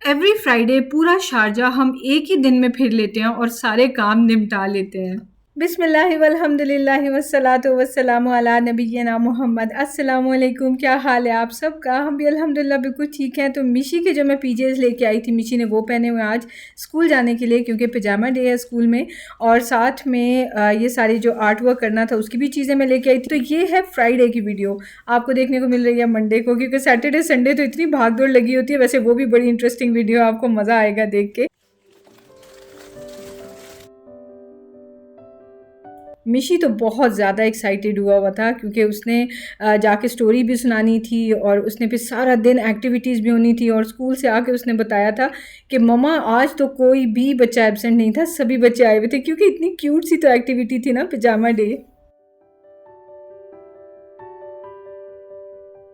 Every Friday पूरा Sharjah हम एक ही दिन में फिर लेते हैं और सारे काम निपटा लेते हैं। बिस्मिल्लाहि वल्हम्दुलिल्लाहि वस्सलातु वस्सलामु अला नबिय्यिना मोहम्मद। अस्सलामु अलैकुम, क्या हाल है आप सबका? हम भी अल्हम्दुलिल्लाह बिल्कुल ठीक हैं। तो मिशी के जो मैं पीजेस लेके आई थी, मिशी ने वो पहने हुए आज स्कूल जाने के लिए, क्योंकि पजामा डे है स्कूल में। और साथ में ये सारी जो आर्ट वर्क करना था उसकी भी चीज़ें मैं लेके आई थी। तो ये है फ्राइडे की वीडियो, आपको देखने को मिल रही है मंडे को, क्योंकि सैटरडे संडे तो इतनी भाग दौड़ लगी होती है। वैसे वो भी बड़ी इंटरेस्टिंग वीडियो, आपको मज़ा आएगा देख के। मिशी तो बहुत ज़्यादा एक्साइटेड हुआ था, क्योंकि उसने जाके स्टोरी भी सुनानी थी और उसने फिर सारा दिन एक्टिविटीज़ भी होनी थी। और स्कूल से आके उसने बताया था कि मम्मा आज तो कोई भी बच्चा एब्सेंट नहीं था, सभी बच्चे आए हुए थे, क्योंकि इतनी क्यूट सी तो एक्टिविटी थी ना, पजामा डे।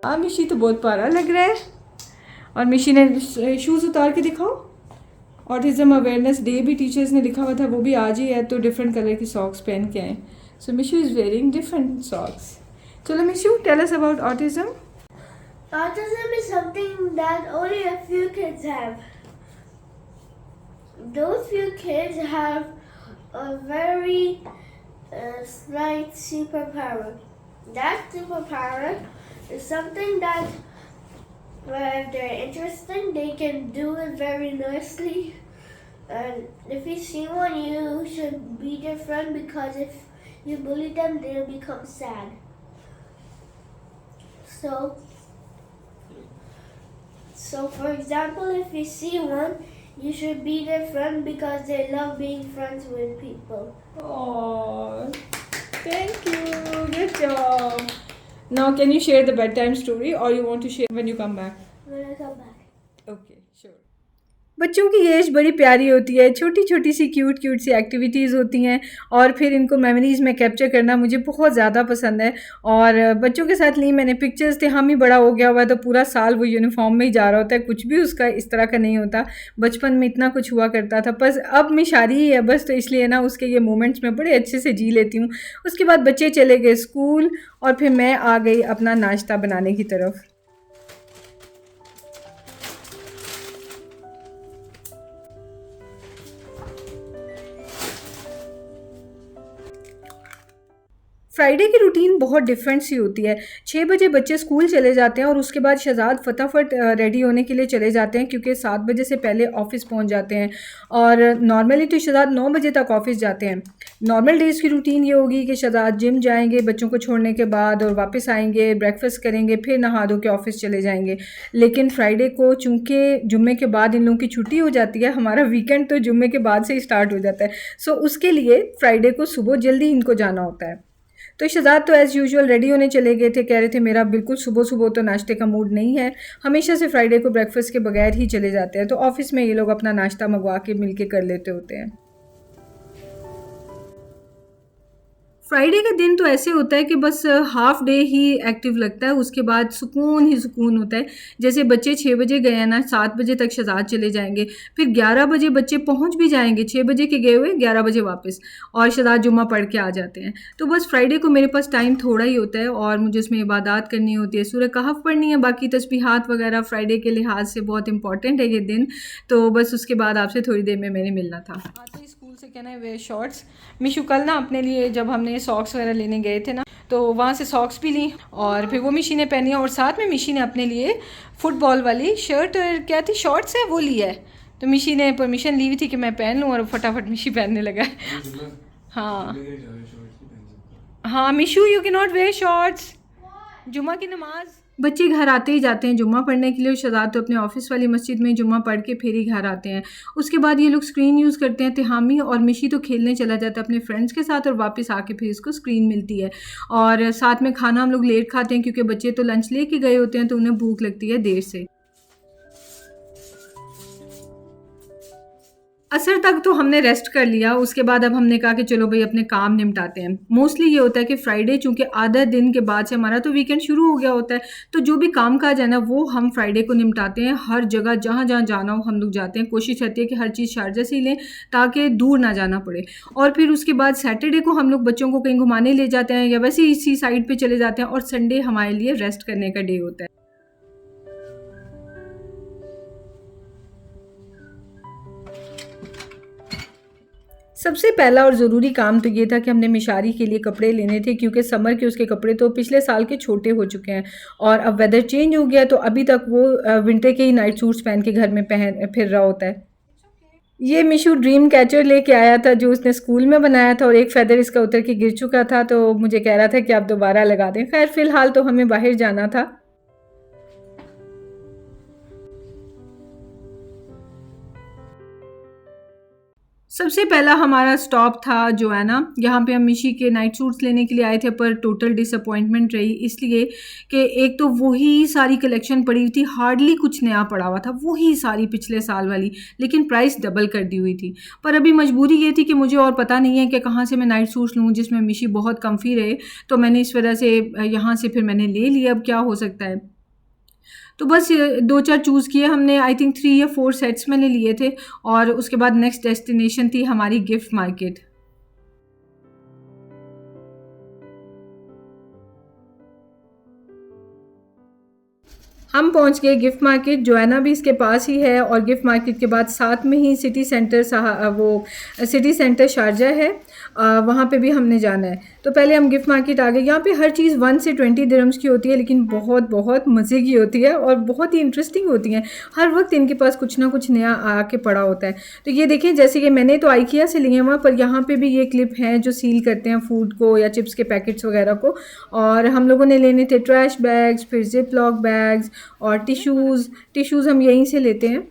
हाँ, मिशी तो बहुत प्यारा लग रहा है। और मिशी ने शूज़ उतार के दिखाओ। ऑटिज़म अवेयरनेस डे भी टीचर्स ने लिखा हुआ था, वो भी आज ही है, तो डिफरेंट कलर की सॉक्स पहन के आए। So Mishu is wearing different socks. चलो Mishu, tell us about autism. Autism is something that only a few kids have. Those few kids have a very slight superpower. That superpower is something that, if they're interested, they can do it very nicely. And if you see one, you should be their friend, because if you bully them, they'll become sad. So for example, if you see one, you should be their friend, because they love being friends with people. Oh, thank you. Good job. Now, can you share the bedtime story, or you want to share when you come back? When I come back. Okay, sure. बच्चों की as बड़ी प्यारी होती है, छोटी छोटी सी cute cute सी activities होती हैं, और फिर इनको मेमोरीज़ में कैप्चर करना मुझे बहुत ज़्यादा पसंद है। और बच्चों के साथ ली मैंने पिक्चर्स, थे हम ही बड़ा हो गया हुआ है, तो पूरा साल वो यूनिफॉर्म में ही जा रहा होता है, कुछ भी उसका इस तरह का नहीं होता। बचपन में इतना कुछ हुआ करता था, बस अब मिशारी ही है बस, तो इसलिए ना उसके ये मोमेंट्स मैं बड़े अच्छे से जी लेती हूँ। उसके बाद बच्चे चले गए स्कूल, और फिर मैं आ गई अपना नाश्ता बनाने की तरफ। फ्राइडे की रूटीन बहुत डिफरेंट सी होती है। 6 बजे बच्चे स्कूल चले जाते हैं, और उसके बाद शहजाद फटाफट रेडी होने के लिए चले जाते हैं, क्योंकि 7 बजे से पहले ऑफिस पहुंच जाते हैं। और नॉर्मली तो शहजाद 9 बजे तक ऑफिस जाते हैं। नॉर्मल डेज़ की रूटीन ये होगी कि शहजाद जिम जाएंगे बच्चों को छोड़ने के बाद, और वापस आएंगे, ब्रेकफास्ट करेंगे, फिर नहा धो के ऑफिस चले जाएंगे। लेकिन फ्राइडे को चूँकि जुम्मे के बाद इन लोगों की छुट्टी हो जाती है, हमारा वीकेंड तो जुम्मे के बाद से ही स्टार्ट हो जाता है। सो उसके लिए फ्राइडे को सुबह जल्दी इनको जाना होता है। तो शहजाद तो एज़ यूजुअल रेडी होने चले गए थे, कह रहे थे मेरा बिल्कुल सुबह सुबह तो नाश्ते का मूड नहीं है, हमेशा से फ्राइडे को ब्रेकफास्ट के बगैर ही चले जाते हैं। तो ऑफिस में ये लोग अपना नाश्ता मंगवा के मिल के कर लेते होते हैं। फ्राइडे का दिन तो ऐसे होता है कि बस हाफ डे ही एक्टिव लगता है, उसके बाद सुकून ही सुकून होता है। जैसे बच्चे 6 बजे गए हैं ना, 7 बजे तक शहजाद चले जाएंगे, फिर 11 बजे बच्चे पहुंच भी जाएंगे, 6 बजे के गए हुए 11 बजे वापस, और शहजाद जुम्मा पढ़ के आ जाते हैं। तो बस फ्राइडे को मेरे पास टाइम थोड़ा ही होता है, और मुझे उसमें इबादत करनी होती है, सूरह कहफ पढ़नी है, बाकी तस्बीहात वगैरह फ्राइडे के लिहाज से बहुत इंपॉर्टेंट है ये दिन। तो बस उसके बाद आपसे थोड़ी देर में मैंने मिलना था। आते ही स्कूल से कहना है वे शॉर्ट्स। मिशू कल ना अपने लिए जब हमने सॉक्स वगैरह लेने गए थे ना, तो वहाँ से सॉक्स भी ली, और फिर वो मिशी ने पहनी, और साथ में मिशी ने अपने लिए फुटबॉल वाली शर्ट, और क्या थी, शॉर्ट्स है, वो ली है। तो मिशी ने परमिशन ली हुई थी कि मैं पहन लूँ, और फटाफट मिशी पहनने लगा। हाँ हाँ Mishu, you can not wear shorts, जुम्मा की नमाज। बच्चे घर आते ही जाते हैं जुम्मा पढ़ने के लिए। शहजाद तो अपने ऑफिस वाली मस्जिद में जुम्मा पढ़ के फिर ही घर आते हैं। उसके बाद ये लोग स्क्रीन यूज़ करते हैं तिहामी, और मिशी तो खेलने चला जाता है अपने फ्रेंड्स के साथ, और वापस आके फिर इसको स्क्रीन मिलती है। और साथ में खाना हम लोग लेट खाते हैं, क्योंकि बच्चे तो लंच लेके गए होते हैं, तो उन्हें भूख लगती है देर से। असर तक तो हमने रेस्ट कर लिया, उसके बाद अब हमने कहा कि चलो भाई अपने काम निपटाते हैं। मोस्टली ये होता है कि फ्राइडे चूँकि आधा दिन के बाद से हमारा तो वीकेंड शुरू हो गया होता है, तो जो भी काम काज है ना वो हम फ्राइडे को निपटाते हैं। हर जगह जहाँ जहाँ जाना हो हम लोग जाते हैं, कोशिश रहती है कि हर चीज़ शारजा से ही लें ताकि दूर ना जाना पड़े। और फिर उसके बाद सैटरडे को हम लोग बच्चों को कहीं घुमाने ले जाते हैं, या वैसे ही इसी साइड पर चले जाते हैं, और संडे हमारे लिए रेस्ट करने का डे होता है। सबसे पहला और ज़रूरी काम तो ये था कि हमने मिशारी के लिए कपड़े लेने थे, क्योंकि समर के उसके कपड़े तो पिछले साल के छोटे हो चुके हैं और अब वेदर चेंज हो गया, तो अभी तक वो विंटर के ही नाइट सूट्स पहन के घर में पहन फिर रहा होता है। ये मिशू ड्रीम कैचर लेके आया था जो उसने स्कूल में बनाया था, और एक फेदर इसका उतर के गिर चुका था, तो मुझे कह रहा था कि आप दोबारा लगा दें। खैर फिलहाल तो हमें बाहर जाना था। सबसे पहला हमारा स्टॉप था जोआना। यहाँ पे हम मिशी के नाइट सूट्स लेने के लिए आए थे, पर टोटल डिसअपॉइंटमेंट रही, इसलिए कि एक तो वही सारी कलेक्शन पड़ी हुई थी, हार्डली कुछ नया पड़ा हुआ था, वही सारी पिछले साल वाली, लेकिन प्राइस डबल कर दी हुई थी। पर अभी मजबूरी ये थी कि मुझे और पता नहीं है कि कहाँ से मैं नाइट सूट्स लूँ जिसमें मिशी बहुत कम्फी रहे, तो मैंने इस वजह से यहाँ से फिर मैंने ले लिया। अब क्या हो सकता है, तो बस 2-4 चूज़ किए हमने। आई थिंक 3 या 4 सेट्स मैंने लिए थे, और उसके बाद नेक्स्ट डेस्टिनेशन थी हमारी गिफ्ट मार्केट। हम पहुंच गए गिफ्ट मार्केट। जोआना भी इसके पास ही है, और गिफ्ट मार्केट के बाद साथ में ही city centre city centre Sharjah है, वहाँ पे भी हमने जाना है। तो पहले हम गिफ्ट मार्केट आ गए। यहाँ पे हर चीज़ 1 से 20 दिरहम्स की होती है, लेकिन बहुत बहुत मज़े की होती है और बहुत ही इंटरेस्टिंग होती हैं। हर वक्त इनके पास कुछ ना कुछ नया आके पड़ा होता है। तो ये देखें, जैसे कि मैंने तो आइकिया से लिए हुआ, पर यहाँ पे भी ये क्लिप हैं जो सील करते हैं फूड को या चिप्स के पैकेट्स वगैरह को। और हम लोगों ने लेने थे ट्रैश बैग्स, फिर जिप लॉक बैग्स और टिश्यूज़ हम यहीं से लेते हैं।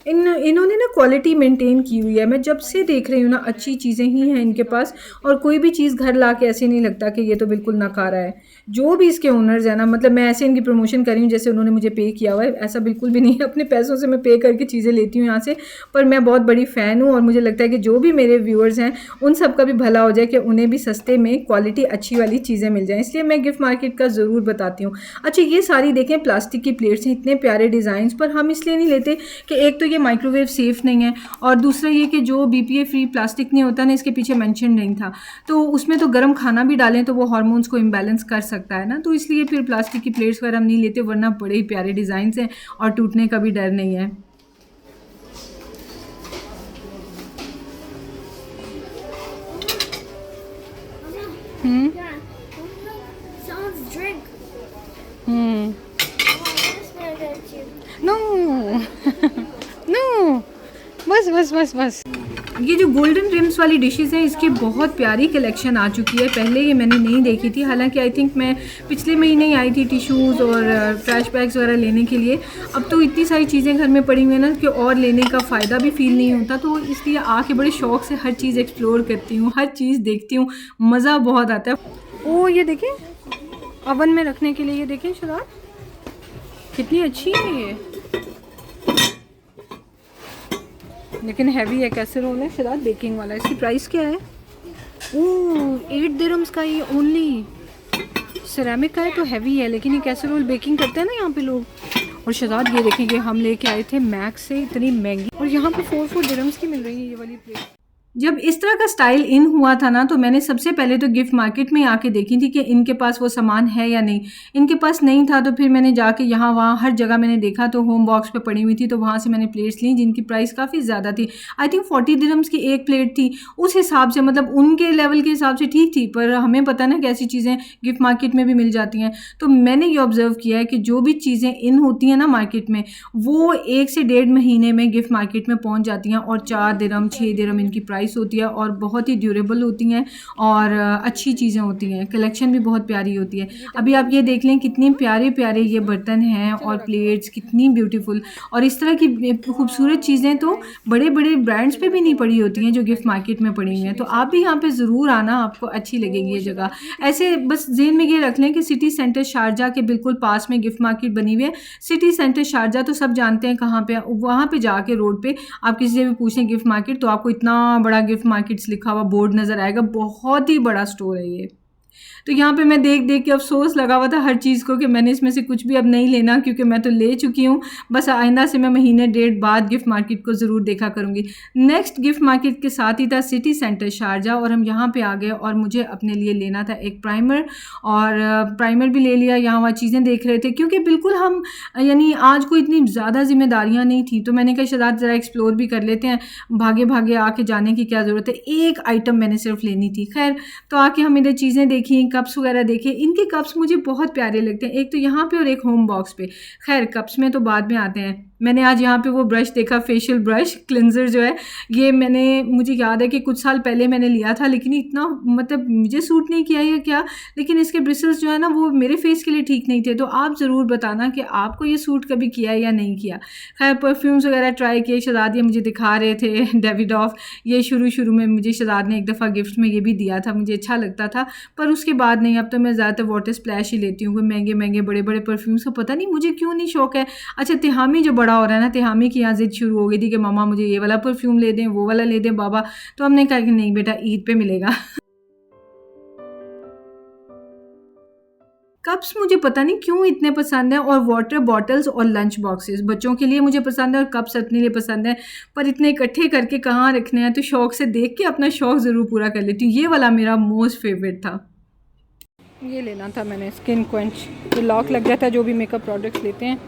इन्होंने ना क्वालिटी मेंटेन की हुई है। मैं जब से देख रही हूँ ना, अच्छी चीज़ें ही हैं इनके पास, और कोई भी चीज़ घर ला के ऐसे नहीं लगता कि ये तो बिल्कुल नकारा है। जो भी इसके ओनर्स हैं ना, मतलब मैं ऐसे इनकी प्रमोशन कर रही हूँ जैसे उन्होंने मुझे पे किया हुआ है, ऐसा बिल्कुल भी नहीं है। अपने पैसों से मैं पे करके चीज़ें लेती हूँ यहाँ से, पर मैं बहुत बड़ी फ़ैन हूँ, और मुझे लगता है कि जो भी मेरे व्यूअर्स हैं उन सब का भी भला हो जाए, कि उन्हें भी सस्ते में क्वालिटी अच्छी वाली चीज़ें मिल जाएँ, इसलिए मैं गिफ्ट मार्केट का ज़रूर बताती हूँ। अच्छा, ये सारी देखें प्लास्टिक की प्लेट्स हैं, इतने प्यारे डिज़ाइंस, पर हम इसलिए नहीं लेते कि एक तो ये माइक्रोवेव सेफ नहीं है, और दूसरा ये कि जो BPA फ्री प्लास्टिक नहीं होता ना, इसके पीछे मेंशन नहीं था, तो उसमें तो गर्म खाना भी डालें तो वो हार्मोन्स को इम्बैलेंस कर सकता है ना, तो इसलिए फिर प्लास्टिक की प्लेट्स वगैरह हम नहीं लेते, वरना बड़े ही प्यारे डिज़ाइन हैं और टूटने का भी डर नहीं है। Yeah. Someone's drink. Hmm Oh, this man got you. No no बस बस बस बस। ये जो गोल्डन रिम्स वाली डिशेस हैं, इसकी बहुत प्यारी कलेक्शन आ चुकी है। पहले ये मैंने नहीं देखी थी, हालांकि आई थिंक मैं पिछले महीने ही आई थी टिश्यूज़ और ट्रैश बैग्स वगैरह लेने के लिए। अब तो इतनी सारी चीज़ें घर में पड़ी हुई हैं ना कि और लेने का फ़ायदा भी फील नहीं होता, तो इसलिए आके बड़े शौक़ से हर चीज़ एक्सप्लोर करती हूँ, हर चीज़ देखती हूँ, मज़ा बहुत आता है। ओ ये देखें, ओवन में रखने के लिए, ये देखें शुराब कितनी अच्छी है ये, लेकिन हैवी है। कैसे रोल है फिलहाल, बेकिंग वाला। इसकी प्राइस क्या है? ओह 8 दिरहम्स का ये ओनली। सिरेमिक का है तो हैवी है, लेकिन ये कैसरोल बेकिंग करते हैं ना यहाँ पे लोग। और शहजाद ये देखेंगे, हम लेके आए थे मैक्स से, इतनी महंगी, और यहाँ पे 4 दिरहम्स की मिल रही है ये वाली प्लेट। जब इस तरह का स्टाइल इन हुआ था ना, तो मैंने सबसे पहले तो गिफ्ट मार्केट में आके देखी थी कि इनके पास वो सामान है या नहीं। इनके पास नहीं था, तो फिर मैंने जाके यहाँ वहाँ हर जगह मैंने देखा, तो होम बॉक्स पे पड़ी हुई थी, तो वहाँ से मैंने प्लेट्स ली जिनकी प्राइस काफ़ी ज़्यादा थी। आई थिंक 40 दिरहम्स की एक प्लेट थी। उस हिसाब से, मतलब उनके लेवल के हिसाब से ठीक थी, पर हमें पता ना कैसी चीज़ें गिफ्ट मार्केट में भी मिल जाती हैं। तो मैंने ये ऑब्ज़र्व किया है कि जो भी चीज़ें इन होती हैं ना मार्केट में, वो 1 से 1.5 महीने में गिफ्ट मार्केट में पहुँच जाती हैं, और 4 दिरहम 6 दिरहम इनकी प्राइस होती है, और बहुत ही ड्यूरेबल होती हैं, और अच्छी चीज़ें होती हैं। कलेक्शन भी बहुत प्यारी होती है। अभी आप ये देख लें कितने प्यारे प्यारे ये बर्तन हैं और प्लेट्स कितनी ब्यूटीफुल, और इस तरह की खूबसूरत चीज़ें तो बड़े बड़े ब्रांड्स पे भी नहीं पड़ी होती हैं जो गिफ्ट मार्केट में पड़ी हुई हैं। तो आप भी यहाँ पे ज़रूर आना, आपको अच्छी लगेगी ये जगह। ऐसे बस ज़हन में ये रख लें कि सिटी सेंटर शारजा के बिल्कुल पास में गिफ्ट मार्केट बनी हुई है। सिटी सेंटर शारजा तो सब जानते हैं कहाँ पे, वहाँ पे जाके रोड पे आप किसी से भी पूछें गिफ्ट मार्केट, तो आपको इतना बड़ा गिफ्ट मार्केट लिखा हुआ बोर्ड नज़र आएगा। बहुत ही बड़ा स्टोर है ये। तो यहाँ पे मैं देख देख के अफ़सोस लगा हुआ था हर चीज़ को कि मैंने इसमें से कुछ भी अब नहीं लेना, क्योंकि मैं तो ले चुकी हूँ। बस आइंदा से मैं महीने डेढ़ बाद गिफ्ट मार्केट को ज़रूर देखा करूँगी। नेक्स्ट गिफ्ट मार्केट के साथ ही था सिटी सेंटर शारजा, और हम यहाँ पे आ गए और मुझे अपने लिए लेना था एक प्राइमर, और प्राइमर भी ले लिया। यहाँ वहाँ चीज़ें देख रहे थे क्योंकि बिल्कुल हम यानी आज को इतनी ज़्यादा ज़िम्मेदारियाँ नहीं थी, तो मैंने कहा शहज़ाद ज़रा एक्सप्लोर भी कर लेते हैं, भागे भागे आके जाने की क्या ज़रूरत है। एक आइटम मैंने सिर्फ लेनी थी। खैर, तो आके हम इधर चीज़ें देखी, कप्स वगैरह देखे। इनके कप्स मुझे बहुत प्यारे लगते हैं, एक तो यहाँ पे और एक होम बॉक्स पे। खैर, कप्स में तो बाद में आते हैं। मैंने आज यहाँ पे वो ब्रश देखा, फेशियल ब्रश क्लिनजर जो है, ये मुझे याद है कि कुछ साल पहले मैंने लिया था, लेकिन इतना मतलब मुझे सूट नहीं किया या क्या, लेकिन इसके ब्रिसल्स जो है ना वो मेरे फेस के लिए ठीक नहीं थे। तो आप ज़रूर बताना कि आपको ये सूट कभी किया या नहीं किया। खैर, परफ्यूम्स वगैरह ट्राई किए, शहज़ाद ये मुझे दिखा रहे थे डेविडॉफ। ये शुरू में मुझे शहज़ाद ने एक दफ़ा गिफ्ट में ये भी दिया था, मुझे अच्छा लगता था, पर उसके बाद नहीं। अब तो मैं ज़्यादातर वाटर स्प्लैश ही लेती हूँ, कोई महंगे महंगे बड़े बड़े परफ्यूम्स का पता नहीं मुझे क्यों नहीं शौक है। अच्छा, तिहामी जो बड़ा हो रहा है ना, तिहामी की यहाँ ज़िद शुरू हो गई थी कि मामा मुझे ये वाला परफ्यूम ले दें, वो वाला ले दें बाबा। तो हमने कहा कि नहीं बेटा, ईद पे मिलेगा। कप्स मुझे पता नहीं क्यों इतने पसंद हैं, और वाटर बॉटल्स और लंच बॉक्सेस बच्चों के लिए मुझे पसंद है, और कप्स अपने लिए पसंद है, पर इतने इकट्ठे करके कहाँ रखने हैं। तो शौक से देख के अपना शौक ज़रूर पूरा कर लेती हूँ। ये वाला मेरा मोस्ट फेवरेट था। ये लेना था मैंने, स्किन क्वेंच। ये लॉक लग जाता है जो भी मेकअप प्रोडक्ट्स लेते हैं,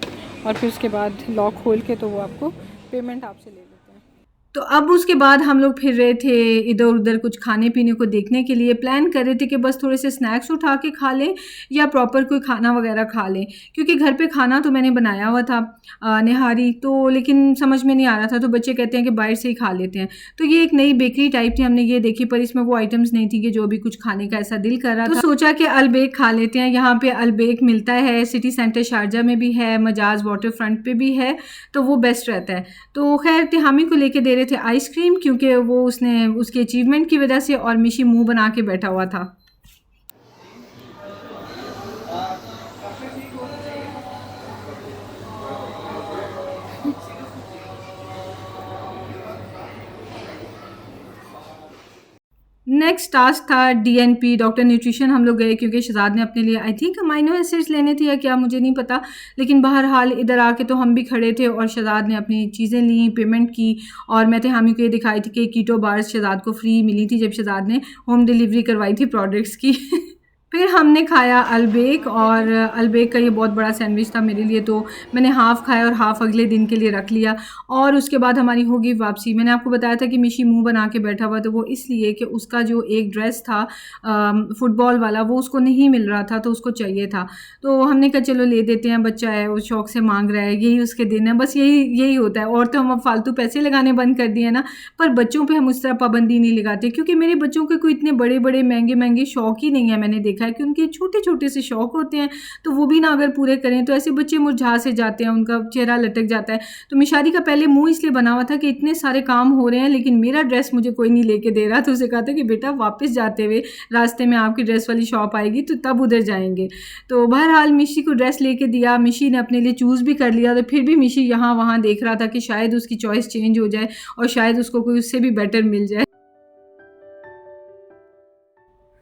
और फिर उसके बाद लॉक खोल के तो वो आपको पेमेंट आपसे ले लेते हैं। तो अब उसके बाद हम लोग फिर रहे थे इधर उधर, कुछ खाने पीने को देखने के लिए। प्लान कर रहे थे कि बस थोड़े से स्नैक्स उठा के खा लें या प्रॉपर कोई खाना वगैरह खा लें, क्योंकि घर पे खाना तो मैंने बनाया हुआ था निहारी तो, लेकिन समझ में नहीं आ रहा था। तो बच्चे कहते हैं कि बाहर से ही खा लेते हैं। तो ये एक नई बेकरी टाइप थी, हमने ये देखी, पर इसमें वो आइटम्स नहीं थी कि जो भी कुछ खाने का ऐसा दिल कर रहा था। तो सोचा कि अलबेक खा लेते हैं। यहाँ पे अलबेक मिलता है, सिटी सेंटर शारजा में भी है, मजाज वाटर फ्रंट पे भी है, तो वो बेस्ट रहता है। तो खैर, तिहामी को लेके दे रहे थे आइसक्रीम, क्योंकि वो उसने उसकी अचीवमेंट की वजह से, और मिशी मुंह बना के बैठा हुआ था। नेक्स्ट टास्क था डीएनपी, डॉक्टर न्यूट्रिशन। हम लोग गए क्योंकि शहज़ाद ने अपने लिए आई थिंक अमाइनो एसिड्स लेने थे या क्या, मुझे नहीं पता, लेकिन बहरहाल इधर आके तो हम भी खड़े थे और शहज़ाद ने अपनी चीज़ें ली, पेमेंट की, और मैं तिहामी को ये दिखाई थी कि कीटो बार्स शहज़ाद को फ्री मिली थी जब शहज़ाद ने होम डिलीवरी करवाई थी प्रोडक्ट्स की। फिर हमने खाया अलबेक, और अलबेक का ये बहुत बड़ा सैंडविच था मेरे लिए, तो मैंने हाफ़ खाया और हाफ़ अगले दिन के लिए रख लिया। और उसके बाद हमारी होगी वापसी। मैंने आपको बताया था कि मिशी मुंह बना के बैठा हुआ, तो वो इसलिए कि उसका जो एक ड्रेस था फुटबॉल वाला, वो उसको नहीं मिल रहा था, तो उसको चाहिए था। तो हमने कहा चलो ले देते हैं, बच्चा है वो शौक से मांग रहा है, यही उसके दिन है, बस यही होता है। और तो हम अब फालतू पैसे लगाने बंद कर दिए ना, पर बच्चों पर हम उस तरह पाबंदी नहीं लगाते, क्योंकि मेरे बच्चों के कोई इतने बड़े बड़े महंगे महंगे शौक ही नहीं है। मैंने देखा है कि उनके छोटे छोटे से शौक होते हैं, तो वो भी ना अगर पूरे करें तो ऐसे बच्चे मुरझा से जाते हैं, उनका चेहरा लटक जाता है। तो मिशारी का पहले मुंह इसलिए बना हुआ था कि इतने सारे काम हो रहे हैं लेकिन मेरा ड्रेस मुझे कोई नहीं लेके दे रहा। तो उसे कहा था कि बेटा वापस जाते हुए रास्ते में आपकी ड्रेस वाली शॉप आएगी तो तब उधर जाएंगे। तो बहरहाल मिशी को ड्रेस लेके दिया, मिशी ने अपने लिए चूज़ भी कर लिया। तो फिर भी मिशी यहाँ वहाँ देख रहा था कि शायद उसकी चॉइस चेंज हो जाए और शायद उसको कोई उससे भी बेटर मिल जाए।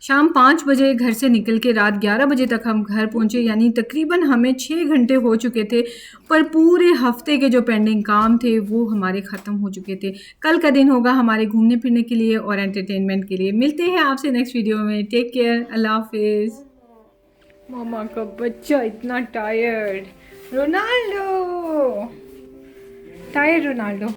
शाम 5 बजे घर से निकल के रात 11 बजे तक हम घर पहुँचे, यानी तकरीबन हमें 6 घंटे हो चुके थे, पर पूरे हफ्ते के जो पेंडिंग काम थे वो हमारे ख़त्म हो चुके थे। कल का दिन होगा हमारे घूमने फिरने के लिए और एंटरटेनमेंट के लिए। मिलते हैं आपसे नेक्स्ट वीडियो में। टेक केयर, अल्लाह हाफिज़। मामा का बच्चा इतना टायर्ड, रोनाल्डो टायर्ड रोनाल्डो।